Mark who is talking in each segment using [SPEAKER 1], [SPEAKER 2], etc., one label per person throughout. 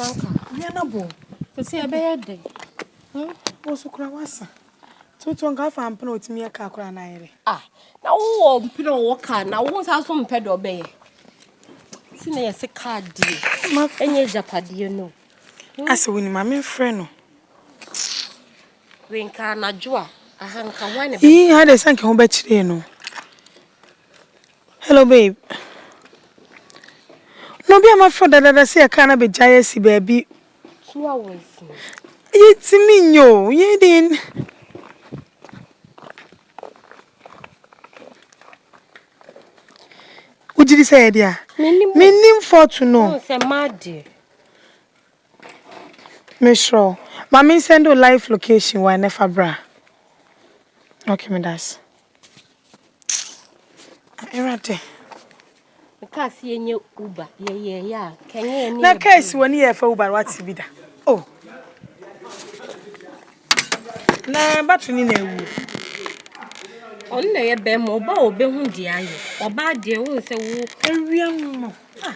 [SPEAKER 1] Yanabo. To see a bed. Also, Krawasa. So to go for and put me a cacra naire.
[SPEAKER 2] Ah, now, Pino Walker, now won't have some pedal bay. Sine a card dear. Any Japadi, you know.
[SPEAKER 1] As a winning, my main friend.
[SPEAKER 2] Winka Jua, a hanka wine.
[SPEAKER 1] He had a sank home bet no. Hello, babe. No, be my friend that I say a cannot be giant, baby.
[SPEAKER 2] 2 hours.
[SPEAKER 1] It's me, yo, ye didn't. Would you say, dear? Meaning for to know.
[SPEAKER 2] Say, mad dear.
[SPEAKER 1] Miss Shaw, Mammy send a live location why never bra. Okay, me das. Erate.
[SPEAKER 2] Because see any Uber, yeah. Can you any?
[SPEAKER 1] Na case when you for Uber what's be da? Oh. Na battery ni na ewu.
[SPEAKER 2] On na ye be mo ba obe hu dia ye. Oba de hu se wo
[SPEAKER 1] Ewiam mo.
[SPEAKER 2] Ah.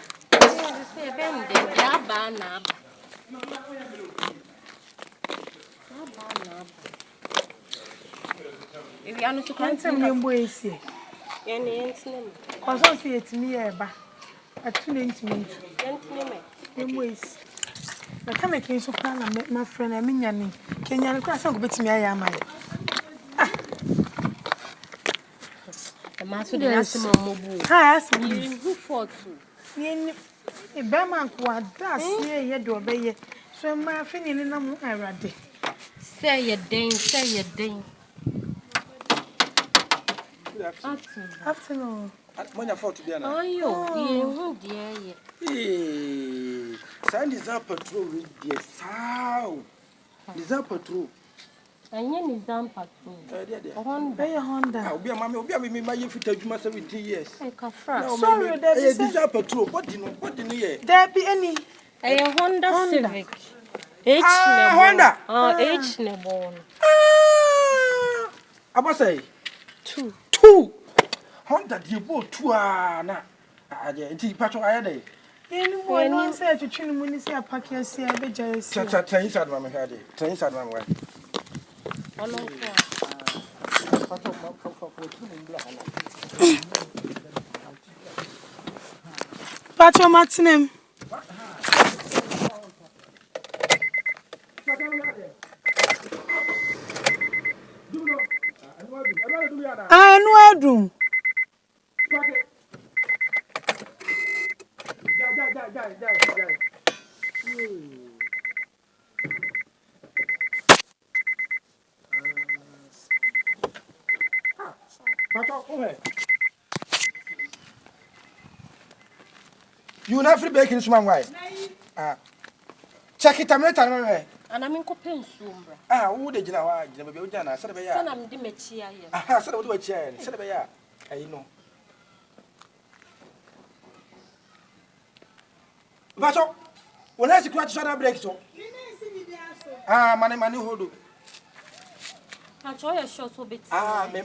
[SPEAKER 2] Say be ndem ya ba na aba. Ewiam no so kan
[SPEAKER 1] Ntem ne mbo esi.
[SPEAKER 2] Ye ne ntinem.
[SPEAKER 1] Koso se yetimi ye ba. Atu ne ntimi.
[SPEAKER 2] Ntinem.
[SPEAKER 1] Mbo esi. Na kama ken so plan na my friend am nyane. Kenya ko asan ko betimi aye amaye.
[SPEAKER 2] Ma so de asem mo bu.
[SPEAKER 1] Ha asem
[SPEAKER 2] You who for two.
[SPEAKER 1] Ni e be man ko adas ye do obeye. So ma fini ni na mu awrade.
[SPEAKER 2] Say your ding.
[SPEAKER 1] Afternoon.
[SPEAKER 3] Monya for today na.
[SPEAKER 2] Oh yo, you hu dia ye.
[SPEAKER 3] Eh, send is up patrol with the sow. Is up patrol.
[SPEAKER 2] Anya ni zampa tu.
[SPEAKER 1] Honda. Be Honda.
[SPEAKER 3] Obi amame, obi ameme ma ye fita adwuma 70 years.
[SPEAKER 2] Hey, Kafra.
[SPEAKER 1] Sorry, there
[SPEAKER 3] is this up patrol. What do you here?
[SPEAKER 1] There be any.
[SPEAKER 2] Hey, Honda Civic. H
[SPEAKER 3] Honda.
[SPEAKER 2] H ne bon.
[SPEAKER 3] Aba say
[SPEAKER 2] 2.
[SPEAKER 3] Honda die bo 2 na. Aje, nti patro aye dey.
[SPEAKER 1] Any one no say to twin mu ni say apaki asi abeja asi.
[SPEAKER 3] Cha inside mama hade. Cha inside mama wa.
[SPEAKER 2] Ono ko.
[SPEAKER 3] Patro for twin bla hala.
[SPEAKER 1] Patro Martinem. Ah, no adum.
[SPEAKER 3] You not free baking small way. Check it a minute and
[SPEAKER 2] Ana min ko pensu mbra.
[SPEAKER 3] Who the jina wa jina be ojana said be ya.
[SPEAKER 2] Sana mdi mechia ye.
[SPEAKER 3] Said what do chair, said be ya. I know. Bacho, when I see scratch shoulder break so. Money hold.
[SPEAKER 2] Na cho ye show so bit.
[SPEAKER 3] Me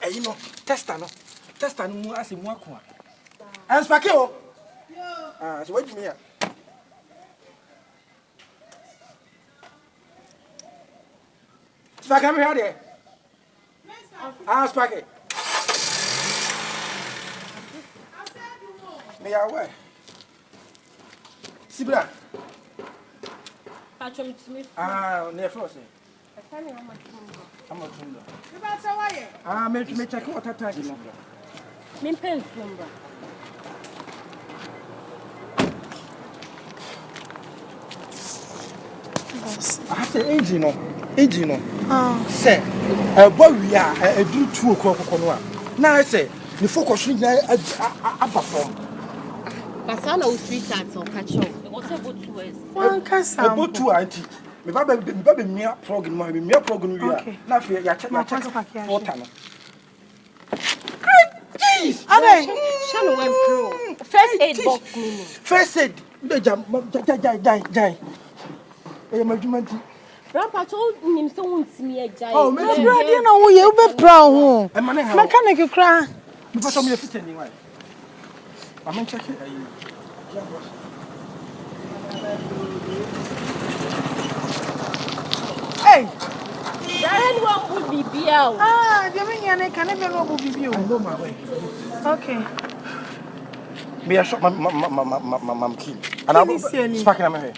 [SPEAKER 3] you know, tester no mu asi mu akwa. And spake o. Yo. So wait me here. Spake me here there. Spake. Me away. Sibra.
[SPEAKER 2] Patro mtimi.
[SPEAKER 3] Ne froze.
[SPEAKER 2] Akani ama tumbo.
[SPEAKER 3] Ama tumbo.
[SPEAKER 1] You better waye.
[SPEAKER 3] Me check water tank no.
[SPEAKER 2] Min pensu mbra.
[SPEAKER 3] I say engine no. Say, boy we are do 2 o'clock no. Now I say, the focus na aba from.
[SPEAKER 2] Pasana o sweet at o kacho. What about 2 hours?
[SPEAKER 1] One kasa.
[SPEAKER 3] About 2 auntie. Me ba be me program no, me program we are. Na fe ya check 4 time. Jeez.
[SPEAKER 1] Ade.
[SPEAKER 2] Shall we pro? First aid box mini.
[SPEAKER 3] First aid. The jai. My jumanti.
[SPEAKER 2] Grandpa told him so won't see me a giant.
[SPEAKER 1] Oh, me brother na wo ye wo be proud ho. Mechanic kra.
[SPEAKER 3] Me pass me fit any why. I'm check it.
[SPEAKER 1] Hey!
[SPEAKER 2] Anyone would be BL.
[SPEAKER 1] Ah, the man can never know who you.
[SPEAKER 3] I know my way.
[SPEAKER 1] Okay.
[SPEAKER 3] Me a shop my key. And I'm sparking my hair.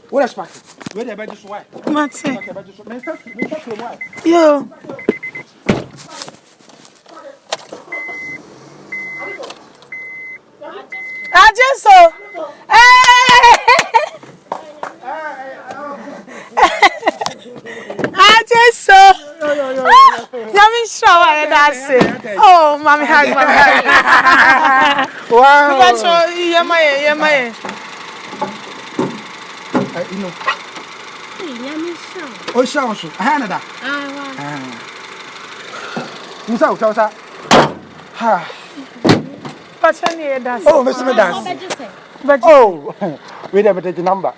[SPEAKER 3] What is sparking? Where the bed is white.
[SPEAKER 1] Matse. Yo. I just saw. I just saw. Let me show you that's it. Oh, mommy hug.
[SPEAKER 3] Wow.
[SPEAKER 1] That's all. Yeah, my.
[SPEAKER 3] You know.
[SPEAKER 2] Nyash.
[SPEAKER 3] Oh, show us. Canada. Musa, Musa. Ha. Oh, Mr. Dance. Oh, wait a minute, number.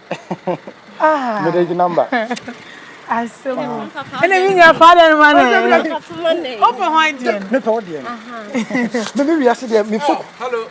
[SPEAKER 1] Ah,
[SPEAKER 3] the number.
[SPEAKER 1] I still know. And then your father money. Open wide then.
[SPEAKER 3] Me told you. Maybe we are sitting me.
[SPEAKER 4] Hello.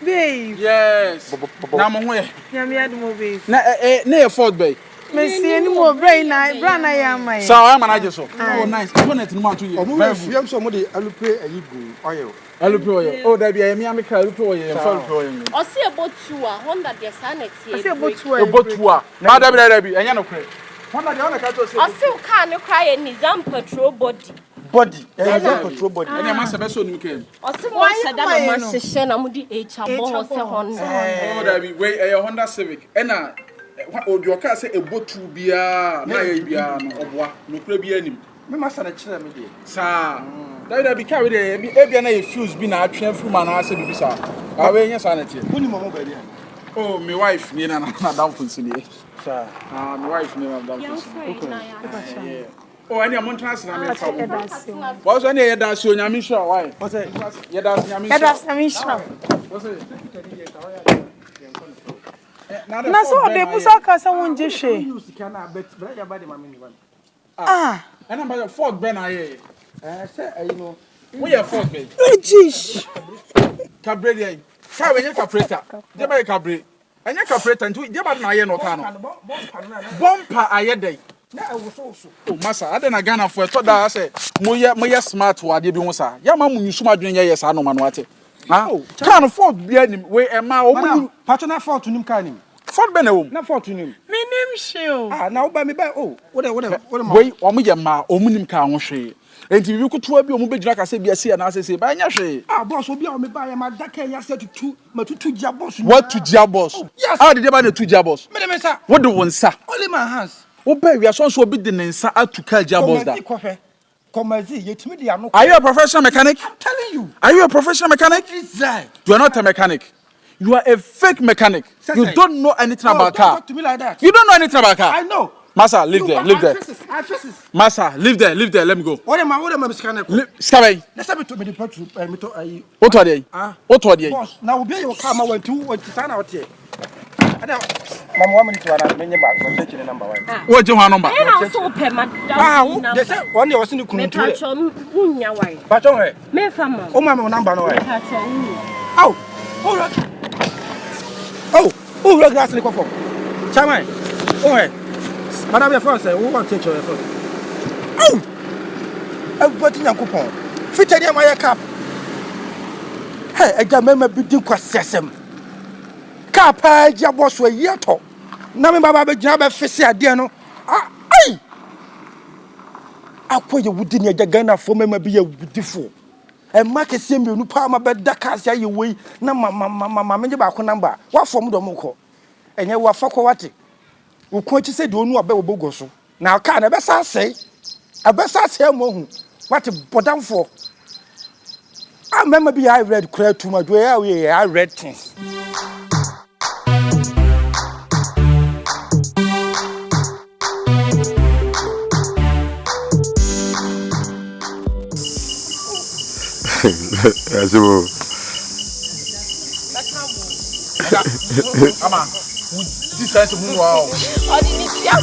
[SPEAKER 1] Babe.
[SPEAKER 4] Yes. Now I'm away.
[SPEAKER 1] Yami movie.
[SPEAKER 4] Na Fort Bay.
[SPEAKER 1] Messi any more brain I brand I am my.
[SPEAKER 4] So I'm manager so. Oh nice. Bonnet in month 2 years.
[SPEAKER 3] Very good. Somebody alupe a yigo oil.
[SPEAKER 4] Alupe oil. Oh that be a me ameka alupe oil and fall oil.
[SPEAKER 2] O see about 2 Honda the Sanex here.
[SPEAKER 1] I see about 2
[SPEAKER 4] About 2 na that be enya no kre. Honda the one ka to say.
[SPEAKER 2] O see car no cry any zam patrol body.
[SPEAKER 3] Body. Control body.
[SPEAKER 4] And ma se be so nim kem.
[SPEAKER 2] O see mo se da ma hyehyɛ na mo di H abo se Honda.
[SPEAKER 4] Oh that be we a Honda Civic. Ena o di oka say ebotu bia na ya bia no oboa no kra bia nim.
[SPEAKER 3] Me masa na kire me dey.
[SPEAKER 4] Sa that be carry dey e bia na e fuse bi na atwe fru ma na ase bibi sa. Awe nya sa na tie.
[SPEAKER 3] Woni mo ba dia.
[SPEAKER 4] Oh, my wife ni na down for sini.
[SPEAKER 3] Sir.
[SPEAKER 4] My wife ni na down for sini.
[SPEAKER 2] Okay.
[SPEAKER 4] Oh, any amount trans na me fa. What's any e da so nyame sure why?
[SPEAKER 3] What's it?
[SPEAKER 4] Ye da nyame
[SPEAKER 1] That
[SPEAKER 4] sure.
[SPEAKER 1] is I'm sure.
[SPEAKER 4] What's it?
[SPEAKER 1] Na so de busa ka sa won je hwe.
[SPEAKER 3] You sika na bet bra ya ba de mama ni ba.
[SPEAKER 1] Ah.
[SPEAKER 4] And I'm by your Ford Ben aye.
[SPEAKER 3] Say you know.
[SPEAKER 4] We your Ford Ben.
[SPEAKER 1] Jish.
[SPEAKER 4] Cabre dey. Fa we nya carburetor. Dey ba cabre. Anya carburetor nti dey ba na aye no ka no. Bumper aye dey.
[SPEAKER 3] Na e wo so.
[SPEAKER 4] Oh massa, ade na Ghana for to da say moye smart wade bi ho sa. Ya ma mu nyusum adwen ye sa no ma no ate. Ah, can Ford bi anim we e ma o mu
[SPEAKER 3] patona Ford nim ka nim.
[SPEAKER 4] Ford Ben e wo.
[SPEAKER 3] Na Ford nim.
[SPEAKER 1] Me name show.
[SPEAKER 3] Ah, na wo ba me ba oh, what
[SPEAKER 4] we o mu ye ma o mu nim ka ho hwe. Enti bi kutoa bi o mu begyina ka se bi ase na ase se ba nya hwe.
[SPEAKER 3] Ah, boss obi a o me ba ya ma daka ya se tutu matutu gia boss.
[SPEAKER 4] What to gia boss?
[SPEAKER 3] Yes.
[SPEAKER 4] How did they ba na to gia boss?
[SPEAKER 3] Me dem sa.
[SPEAKER 4] What do won sa?
[SPEAKER 3] Only my hands.
[SPEAKER 4] Wo ba wi aso so obi de ne nsa atu ka gia boss da.
[SPEAKER 3] Komazi yetimi de ano.
[SPEAKER 4] Are you a professional mechanic?
[SPEAKER 3] I'm telling you.
[SPEAKER 4] Are you a professional mechanic?
[SPEAKER 3] Exactly.
[SPEAKER 4] You are not a mechanic. You are a fake mechanic. You don't know anything about car.
[SPEAKER 3] Talk to me like that.
[SPEAKER 4] You don't know anything about car.
[SPEAKER 3] I know.
[SPEAKER 4] Massa, live there.
[SPEAKER 3] I faces.
[SPEAKER 4] Massa, live there. Let me go.
[SPEAKER 3] What am I scanning?
[SPEAKER 4] Skabay.
[SPEAKER 3] Let's have it to me the petrol me to
[SPEAKER 4] What are they? What are they?
[SPEAKER 3] Boss, now be your car went to sign out here. And now my woman to an many back for taking number 1.
[SPEAKER 4] What's your number?
[SPEAKER 2] E na so pe madam.
[SPEAKER 3] They say one day was in the
[SPEAKER 2] Me
[SPEAKER 3] country.
[SPEAKER 2] pacho unya wai.
[SPEAKER 3] Pacho her.
[SPEAKER 2] Me fama.
[SPEAKER 3] Oh my number no.
[SPEAKER 2] Pacho unya.
[SPEAKER 3] Oh. Oh, look that's the coffee. Chama. Oh hey. Madam your phone say who want to take your phone? Oh. Everybody Yakupon. Fit there my cap. Hey, I got member building kwasesem. Kapa ja boss we yeto. Na me baba be gina be fese ade no. Ai. Akoye wudi ne Ghana fo member bi ye wudifo. E market se me nu pa ma be daka sia ye wei na mama menje ba ko number. Wa fom do mo ko. Enye wa fakọ wate. Wo ko chi se de onu oba wo bogo so. Na ka na be sa sei. Abesa sei mo hu. Wate bodamfo. I remember be I read clear too much where I read things.
[SPEAKER 4] Ama, this sense of wow.
[SPEAKER 2] Odi ni tia.